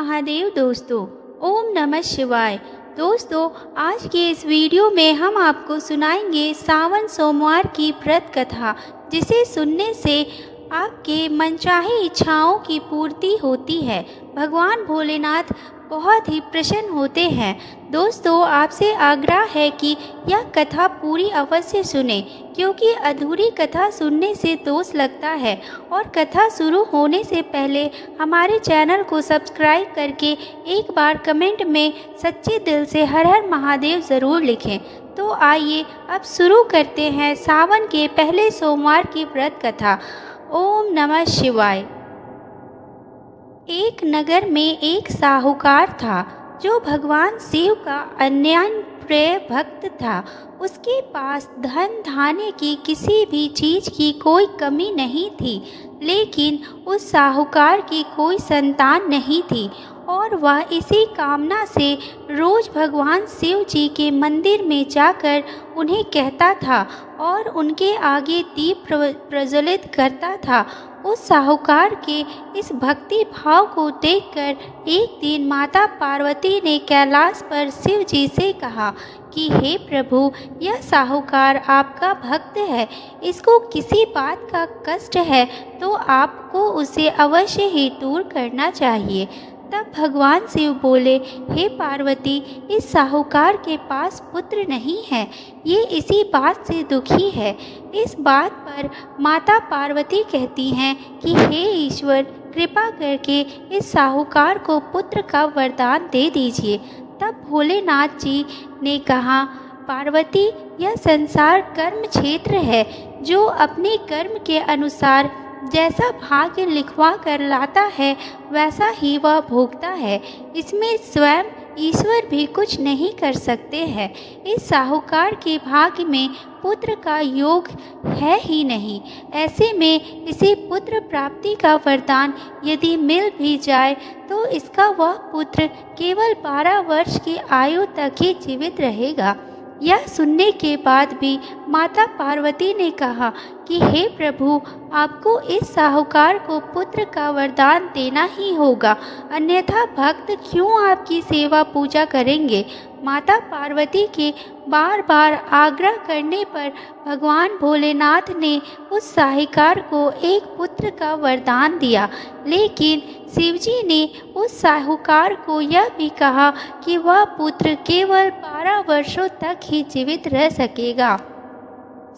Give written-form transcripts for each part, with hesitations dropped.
महादेव दोस्तों, ओम नमः शिवाय। दोस्तों, आज के इस वीडियो में हम आपको सुनाएंगे सावन सोमवार की व्रत कथा, जिसे सुनने से आपके मनचाहे इच्छाओं की पूर्ति होती है। भगवान भोलेनाथ बहुत ही प्रसन्न होते हैं। दोस्तों, आपसे आग्रह है कि यह कथा पूरी अवश्य सुने, क्योंकि अधूरी कथा सुनने से दोष लगता है। और कथा शुरू होने से पहले हमारे चैनल को सब्सक्राइब करके एक बार कमेंट में सच्चे दिल से हर हर महादेव ज़रूर लिखें। तो आइए अब शुरू करते हैं सावन के पहले सोमवार की व्रत कथा। ओम नमः शिवाय। एक नगर में एक साहूकार था, जो भगवान शिव का अनन्य प्रिय भक्त था। उसके पास धन धान्य की किसी भी चीज़ की कोई कमी नहीं थी, लेकिन उस साहूकार की कोई संतान नहीं थी, और वह इसी कामना से रोज़ भगवान शिव जी के मंदिर में जाकर उन्हें कहता था और उनके आगे दीप प्रज्वलित करता था। उस साहूकार के इस भक्ति भाव को देखकर एक दिन माता पार्वती ने कैलाश पर शिव जी से कहा कि हे प्रभु, यह साहूकार आपका भक्त है, इसको किसी बात का कष्ट है तो आपको उसे अवश्य ही दूर करना चाहिए। तब भगवान शिव बोले, हे पार्वती, इस साहूकार के पास पुत्र नहीं है, ये इसी बात से दुखी है। इस बात पर माता पार्वती कहती हैं कि हे ईश्वर, कृपा करके इस साहूकार को पुत्र का वरदान दे दीजिए। तब भोलेनाथ जी ने कहा, पार्वती, यह संसार कर्म क्षेत्र है, जो अपने कर्म के अनुसार जैसा भाग्य लिखवा कर लाता है वैसा ही वह भोगता है। इसमें स्वयं ईश्वर भी कुछ नहीं कर सकते हैं। इस साहूकार के भाग्य में पुत्र का योग है ही नहीं। ऐसे में इसे पुत्र प्राप्ति का वरदान यदि मिल भी जाए तो इसका वह पुत्र केवल 12 वर्ष की आयु तक ही जीवित रहेगा। यह सुनने के बाद भी माता पार्वती ने कहा कि हे प्रभु, आपको इस साहूकार को पुत्र का वरदान देना ही होगा, अन्यथा भक्त क्यों आपकी सेवा पूजा करेंगे। माता पार्वती के बार बार आग्रह करने पर भगवान भोलेनाथ ने उस साहूकार को एक पुत्र का वरदान दिया, लेकिन शिवजी ने उस साहूकार को यह भी कहा कि वह पुत्र केवल 12 वर्षों तक ही जीवित रह सकेगा।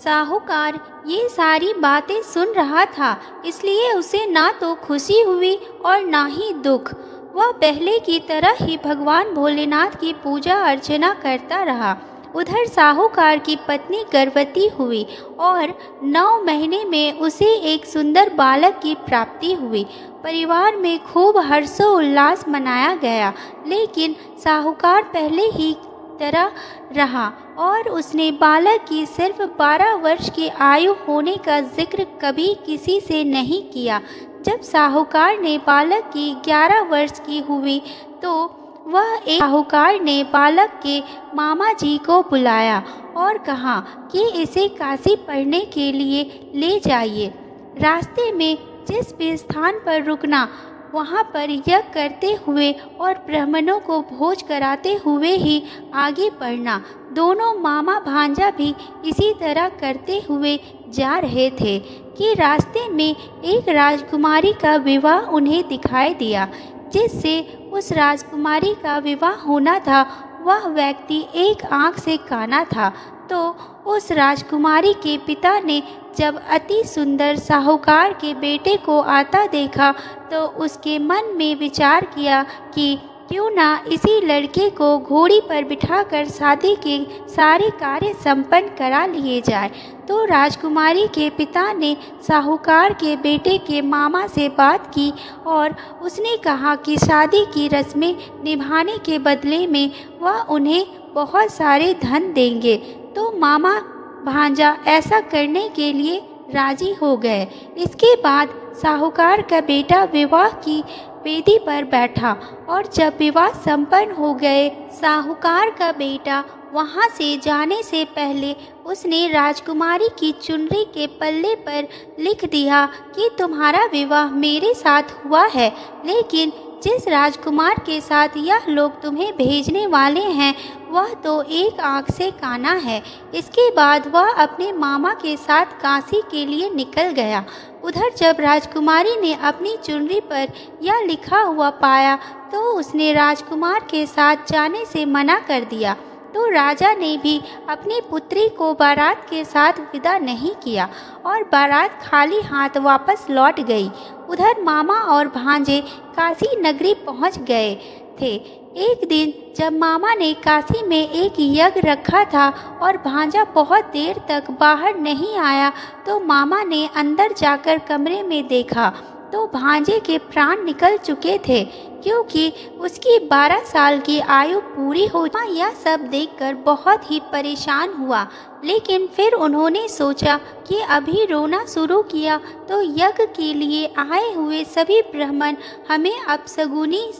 साहूकार ये सारी बातें सुन रहा था, इसलिए उसे ना तो खुशी हुई और ना ही दुख। वह पहले की तरह ही भगवान भोलेनाथ की पूजा अर्चना करता रहा। उधर साहूकार की पत्नी गर्भवती हुई और 9 महीने में उसे एक सुंदर बालक की प्राप्ति हुई। परिवार में खूब हर्षोल्लास मनाया गया, लेकिन साहूकार पहले ही तरह रहा और उसने बालक की सिर्फ 12 वर्ष की आयु होने का जिक्र कभी किसी से नहीं किया। जब साहूकार ने बालक की 11 वर्ष की हुई तो साहूकार ने बालक के मामा जी को बुलाया और कहा कि इसे काशी पढ़ने के लिए ले जाइए। रास्ते में जिस भी स्थान पर रुकना, वहाँ पर यज्ञ करते हुए और ब्राह्मणों को भोज कराते हुए ही आगे बढ़ना। दोनों मामा भांजा भी इसी तरह करते हुए जा रहे थे कि रास्ते में एक राजकुमारी का विवाह उन्हें दिखाई दिया। जिससे उस राजकुमारी का विवाह होना था, वह व्यक्ति एक आँख से काना था। तो उस राजकुमारी के पिता ने जब अति सुंदर साहूकार के बेटे को आता देखा तो उसके मन में विचार किया कि क्यों ना इसी लड़के को घोड़ी पर बिठाकर शादी के सारे कार्य संपन्न करा लिए जाए। तो राजकुमारी के पिता ने साहूकार के बेटे के मामा से बात की और उसने कहा कि शादी की रस्में निभाने के बदले में वह उन्हें बहुत सारे धन देंगे। तो मामा भांजा ऐसा करने के लिए राजी हो गए। इसके बाद साहूकार का बेटा विवाह की वेदी पर बैठा और जब विवाह संपन्न हो गए, साहूकार का बेटा वहां से जाने से पहले उसने राजकुमारी की चुनरी के पल्ले पर लिख दिया कि तुम्हारा विवाह मेरे साथ हुआ है, लेकिन जिस राजकुमार के साथ यह लोग तुम्हें भेजने वाले हैं वह तो एक आँख से काना है। इसके बाद वह अपने मामा के साथ काशी के लिए निकल गया। उधर जब राजकुमारी ने अपनी चुनरी पर यह लिखा हुआ पाया तो उसने राजकुमार के साथ जाने से मना कर दिया। तो राजा ने भी अपनी पुत्री को बारात के साथ विदा नहीं किया और बारात खाली हाथ वापस लौट गई। उधर मामा और भांजे काशी नगरी पहुंच गए थे। एक दिन जब मामा ने काशी में एक यज्ञ रखा था और भांजा बहुत देर तक बाहर नहीं आया तो मामा ने अंदर जाकर कमरे में देखा तो भांजे के प्राण निकल चुके थे क्योंकि उसकी 12 साल की आयु पूरी हो। यह सब देखकर बहुत ही परेशान हुआ, लेकिन फिर उन्होंने सोचा कि अभी रोना शुरू किया तो यज्ञ के लिए आए हुए सभी ब्राह्मण हमें अपशगुनी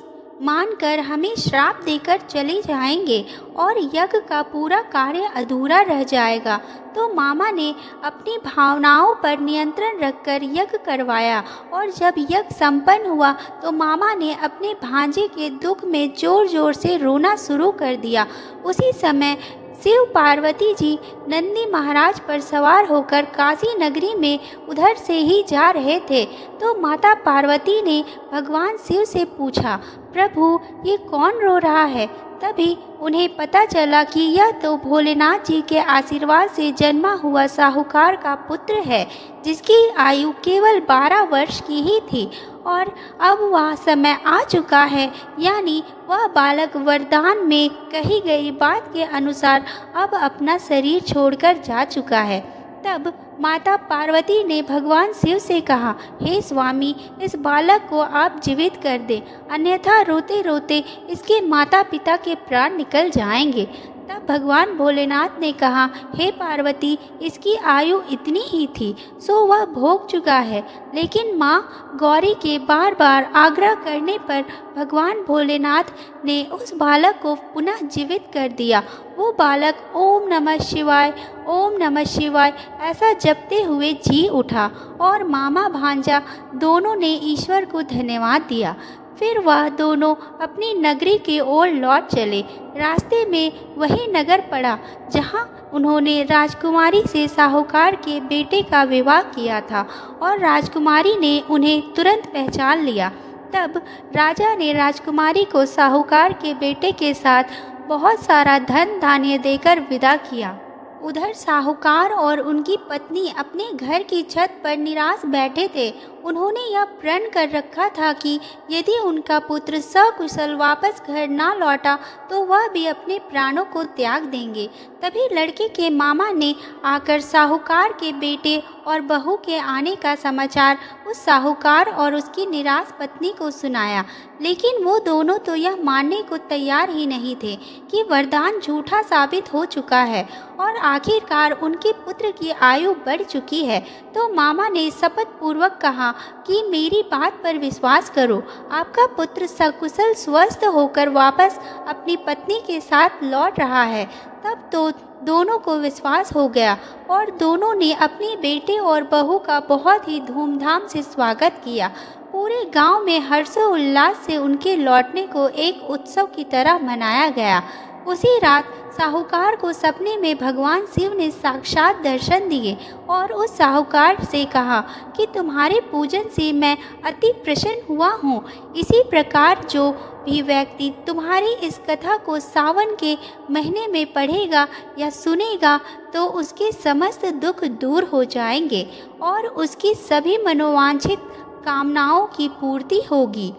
मानकर हमें श्राप देकर चले जाएंगे और यज्ञ का पूरा कार्य अधूरा रह जाएगा। तो मामा ने अपनी भावनाओं पर नियंत्रण रखकर यज्ञ करवाया और जब यज्ञ संपन्न हुआ तो मामा ने अपने भांजे के दुख में जोर जोर से रोना शुरू कर दिया। उसी समय शिव पार्वती जी नंदी महाराज पर सवार होकर काशी नगरी में उधर से ही जा रहे थे। तो माता पार्वती ने भगवान शिव से पूछा, प्रभु ये कौन रो रहा है? तभी उन्हें पता चला कि यह तो भोलेनाथ जी के आशीर्वाद से जन्मा हुआ साहूकार का पुत्र है जिसकी आयु केवल 12 वर्ष की ही थी और अब वह समय आ चुका है, यानी वह बालक वरदान में कही गई बात के अनुसार अब अपना शरीर छोड़कर जा चुका है। तब माता पार्वती ने भगवान शिव से कहा, हे स्वामी, इस बालक को आप जीवित कर दें, अन्यथा रोते रोते इसके माता पिता के प्राण निकल जाएंगे। तब भगवान भोलेनाथ ने कहा, हे पार्वती, इसकी आयु इतनी ही थी सो वह भोग चुका है। लेकिन माँ गौरी के बार बार आग्रह करने पर भगवान भोलेनाथ ने उस बालक को पुनः जीवित कर दिया। वो बालक ओम नमः शिवाय, ओम नमः शिवाय ऐसा जपते हुए जी उठा और मामा भांजा दोनों ने ईश्वर को धन्यवाद दिया। फिर वह दोनों अपनी नगरी की ओर लौट चले। रास्ते में वही नगर पड़ा जहां उन्होंने राजकुमारी से साहूकार के बेटे का विवाह किया था और राजकुमारी ने उन्हें तुरंत पहचान लिया। तब राजा ने राजकुमारी को साहूकार के बेटे के साथ बहुत सारा धन धान्य देकर विदा किया। उधर साहूकार और उनकी पत्नी अपने घर की छत पर निराश बैठे थे। उन्होंने यह प्रण कर रखा था कि यदि उनका पुत्र सकुशल वापस घर ना लौटा तो वह भी अपने प्राणों को त्याग देंगे। तभी लड़के के मामा ने आकर साहूकार के बेटे और बहू के आने का समाचार उस साहूकार और उसकी निराश पत्नी को सुनाया, लेकिन वो दोनों तो यह मानने को तैयार ही नहीं थे कि वरदान झूठा साबित हो चुका है और आखिरकार उनके पुत्र की आयु बढ़ चुकी है। तो मामा ने शपथ पूर्वक कहा कि मेरी बात पर विश्वास करो, आपका पुत्र सकुशल स्वस्थ होकर वापस अपनी पत्नी के साथ लौट रहा है। तब तो दोनों को विश्वास हो गया और दोनों ने अपने बेटे और बहू का बहुत ही धूमधाम से स्वागत किया। पूरे गांव में हर्षोल्लास से उनके लौटने को एक उत्सव की तरह मनाया गया। उसी रात साहूकार को सपने में भगवान शिव ने साक्षात दर्शन दिए और उस साहूकार से कहा कि तुम्हारे पूजन से मैं अति प्रसन्न हुआ हूँ। इसी प्रकार जो भी व्यक्ति तुम्हारी इस कथा को सावन के महीने में पढ़ेगा या सुनेगा तो उसके समस्त दुख दूर हो जाएंगे और उसकी सभी मनोवांछित कामनाओं की पूर्ति होगी।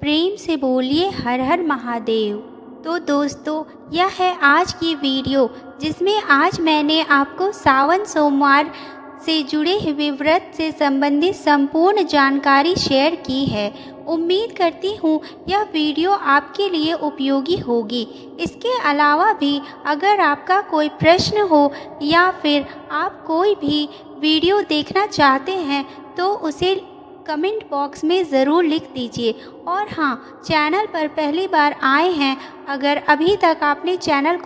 प्रेम से बोलिए हर हर महादेव। तो दोस्तों, यह है आज की वीडियो जिसमें आज मैंने आपको सावन सोमवार से जुड़े हुए व्रत से संबंधित संपूर्ण जानकारी शेयर की है। उम्मीद करती हूँ यह वीडियो आपके लिए उपयोगी होगी। इसके अलावा भी अगर आपका कोई प्रश्न हो या फिर आप कोई भी वीडियो देखना चाहते हैं तो उसे कमेंट बॉक्स में ज़रूर लिख दीजिए। और हाँ, चैनल पर पहली बार आए हैं, अगर अभी तक आपने चैनल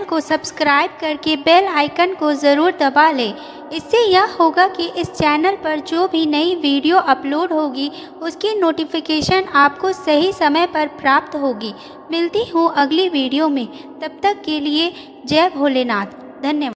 को सब्सक्राइब करके बेल आइकन को ज़रूर दबा लें। इससे यह होगा कि इस चैनल पर जो भी नई वीडियो अपलोड होगी उसकी नोटिफिकेशन आपको सही समय पर प्राप्त होगी। मिलती हूँ अगली वीडियो में, तब तक के लिए जय भोलेनाथ। धन्यवाद।